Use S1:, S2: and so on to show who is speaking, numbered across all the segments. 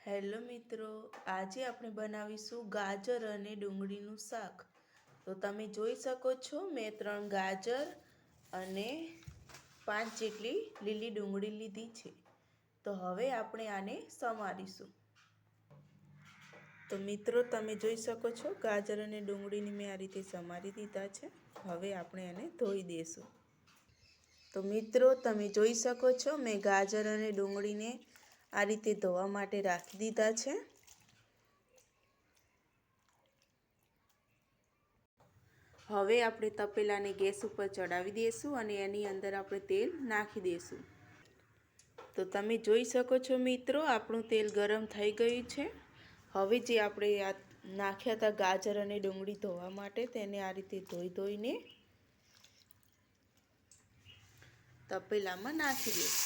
S1: Hello મિત્રો, આજે આપણે બનાવીશું ગાજર અને ડુંગળીનું શાક. તો તમે જોઈ શકો છો મેં 3 ગાજર અને 5 જેટલી લીલી ડુંગળી લીધી છે. તો હવે આપણે આને સમારીશું. તો મિત્રો તમે જોઈ શકો છો ગાજર અને ડુંગળીને મેં આ રીતે સમારી દીધા છે. હવે આપણે આને ધોઈ દઈશું. તો મિત્રો તમે જોઈ શકો છો મેં ગાજર અને ડુંગળીને આ રીતે ધોવા માટે રાખી દીધા છે. હવે આપણે તપેલાને ગેસ ઉપર ચડાવી દઈશું અને એની અંદર આપણે તેલ નાખી દઈશું. તો તમે જોઈ શકો છો મિત્રો આપણું તેલ ગરમ થઈ ગયું છે. હવે જે આપણે આ નાખ્યા હતા ગાજર અને ડુંગળી ધોવા માટે તેને આ રીતે ધોઈને તપેલામાં નાખી દઈશું.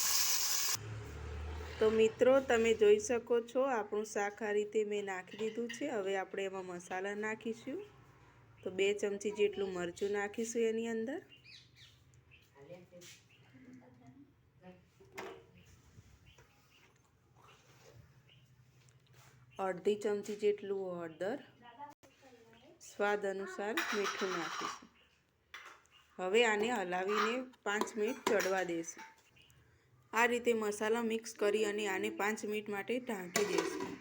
S1: તો મિત્રો તમે જોઈ શકો છો આપણું શાક આ રીતે મેં નાખી દીધું છે. હવે આપણે એમાં મસાલા નાખીશું. તો 2 ચમચી જેટલું મરચું નાખીશું એની અંદર. અડધી ચમચી જેટલું હળદર, સ્વાદ અનુસાર મીઠું નાખીશું. હવે આને હલાવીને 5 મિનિટ ચડવા દઈશું. આ રીતે મસાલા મિક્સ કરી અને આને 5 મિનિટ માટે ઢાંકી દઈશું.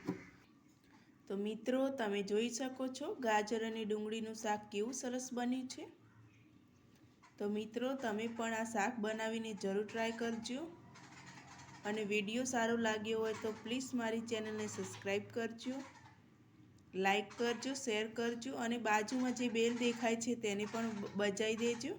S1: તો મિત્રો તમે જોઈ શકો છો ગાજર અને ડુંગળીનું શાક કેવું સરસ બન્યું છે. તો મિત્રો તમે પણ આ શાક બનાવીને જરૂર ટ્રાય કરજો. અને વિડીયો સારો લાગ્યો હોય તો પ્લીઝ મારી ચેનલને સબસ્ક્રાઈબ કરજો, લાઈક કરજો, શેર કરજો અને બાજુમાં જે બેલ દેખાય છે તેને પણ બજાવી દેજો.